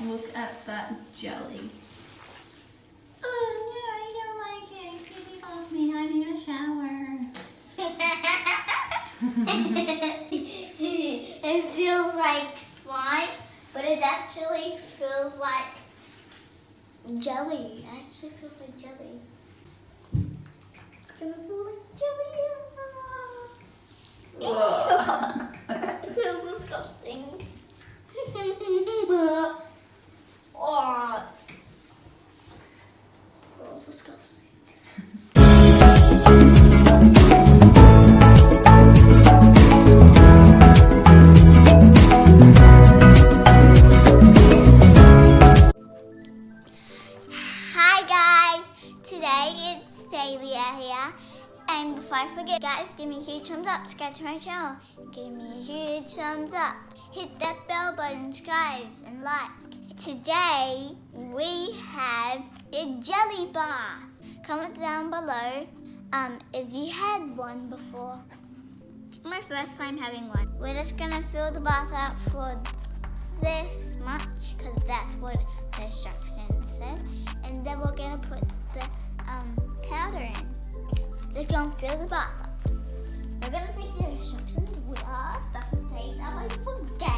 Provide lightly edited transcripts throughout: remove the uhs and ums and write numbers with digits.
Look at that jelly. Oh, I don't like it. Kitty loves me. I need a shower. It feels like slime, but it actually feels like jelly. It actually feels like jelly. It's gonna feel like jelly. Whoa. It feels disgusting. Oh, it feels disgusting. Hi guys, today it's Celia here, and before I forget guys, give me a huge thumbs up, subscribe to my channel, give me a huge thumbs up, hit that bell button, subscribe and like. Today we have a jelly bath. Comment down below if you had one before. It's my first time having one. We're just gonna fill the bath up for this much because that's what the instructions said, and then we're gonna put the powder in. They're gonna fill the bath up. We're gonna take the instructions with us. Stuff in place. I might forget.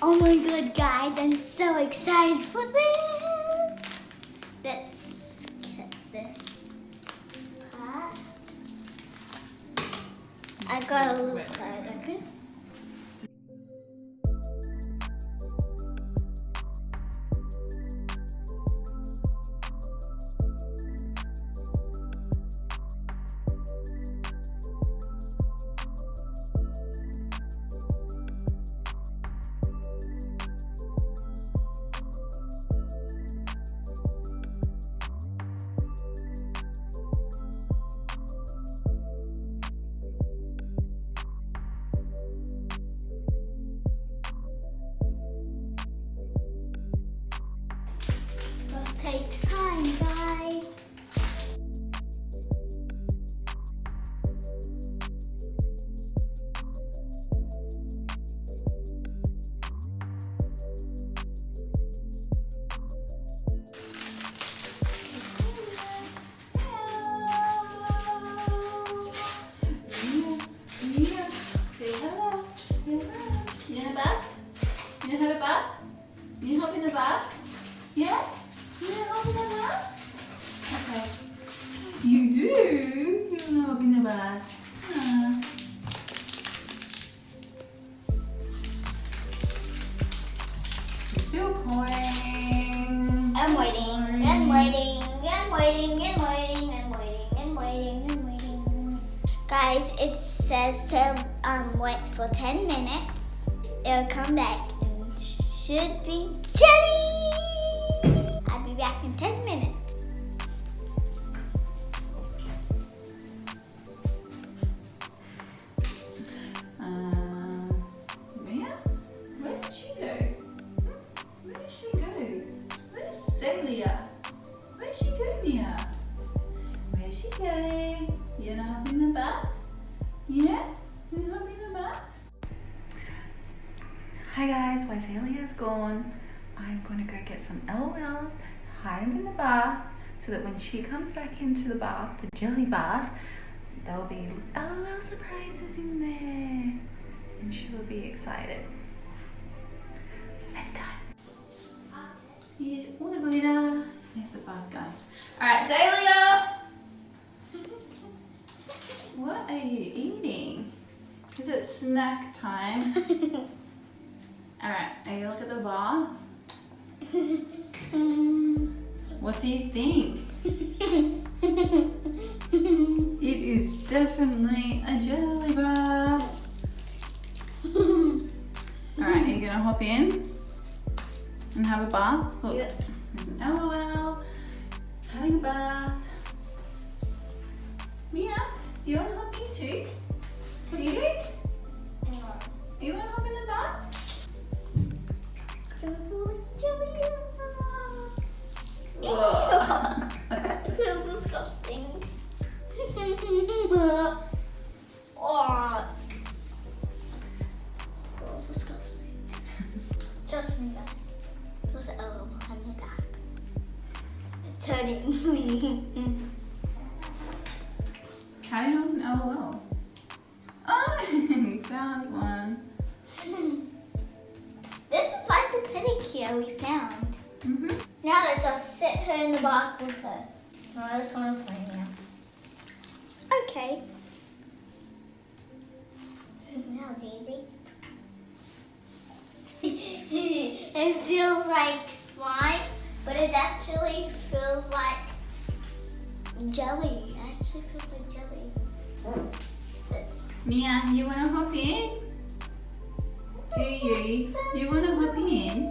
Oh my god, guys, I'm so excited for this. Let's get this part. I got a little side open. Takes time, guys. Say hello. You in a bath? You have a bath? You hop in the bath? Yeah? You want to hop in the bath? Okay. You do? You want to hop in the bath? Still pouring. I'm waiting, and waiting, and waiting, and waiting, and waiting, and waiting, and waiting. Guys, it says to wait for 10 minutes. It'll come back and should be jelly. I'll be back in 10 minutes. Mia? Where did she go? Where did she go? Where's Celia? Where did she go, Mia? Where did she go? You wanna hop in the bath? Yeah? You wanna hop in the bath? Hi guys, while Celia's gone, I'm gonna go get some LOLs, hide them in the bath, so that when she comes back into the bath, the jelly bath, there'll be LOL surprises in there. And she will be excited. Let's do it. Here's all the glitter. Here's the bath, guys. Alright, Celia! What are you eating? Is it snack time? Alright, are you look at the bath? What do you think? It is definitely a jelly bath. Alright, are you gonna hop in and have a bath? Look, Yep. there's an LOL having a bath. Mia, you wanna hop in too? You do? You wanna hop in the bath? It's gonna feel like jelly. It feels disgusting. Oh, it feels disgusting. Trust me, guys. There's an LOL behind my back. It's hurting me. How do you know it's an LOL? Oh, we found one. This is like the pedicure we found. Now let's just sit her in the bath with her. Oh, I just want to play now. Okay. Now it's easy. It feels like slime, but it actually feels like jelly. It actually feels like jelly. Mia, you wanna hop in? Do you? You wanna hop in?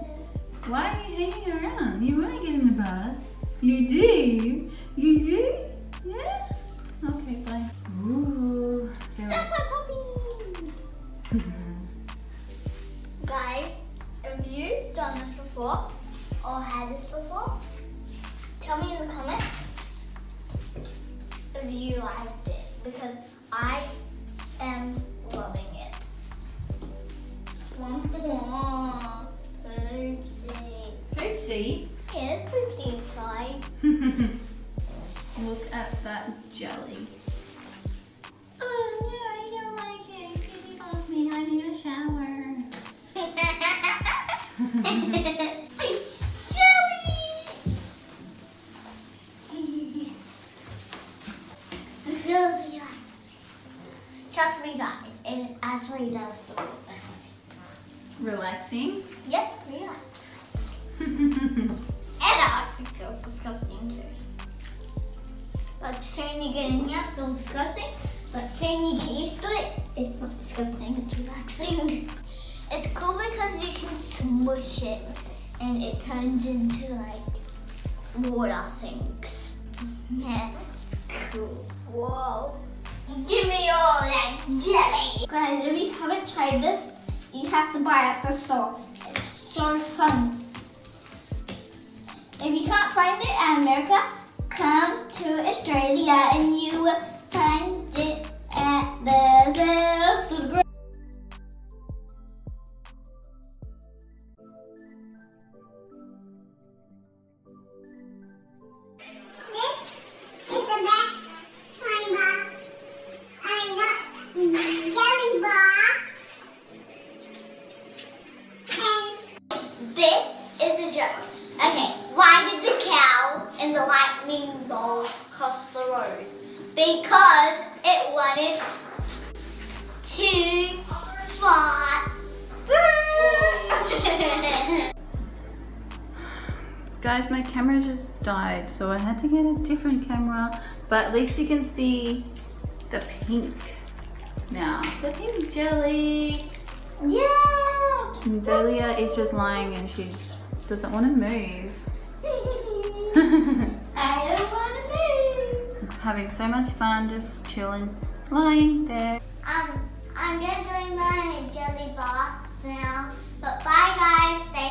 Why are you hanging around? You wanna get in the bath? You do? You do? Yeah? Okay, bye. Ooh. Suck my puppy! Guys, have you done this before or had this before? Tell me in the comments if you liked it, because I am loving it. One more. Poopsie. Oopsie. Yeah, poopsie inside. Look at that jelly. Oh no, I don't like it. Get it off me. I need a shower. It's jelly! It feels relaxing. Trust me, guys, it actually does feel relaxing. Relaxing. Yep, relax. It also feels disgusting too. But soon you get in here, it feels disgusting. But soon you get used to it, it's not disgusting, it's relaxing. It's cool because you can smush it and it turns into like water things. Yeah, it's cool. Whoa. Give me all that jelly. Guys, if you haven't tried this, you have to buy it at the store. It's so fun. If you can't find it in America, come to Australia and you will find it at the This is the best slime bar. I got jelly bar. And this is a joke. Okay, why did the cow and the lightning bolt cross the road? Because it wanted to fart. Guys, my camera just died, so I had to get a different camera, but at least you can see the pink now. The pink jelly. Yeah! And Zelia is just lying and she just doesn't want to move. I don't want to move. It's having so much fun just chilling, lying there. I'm gonna do my jelly bath now. But bye guys, stay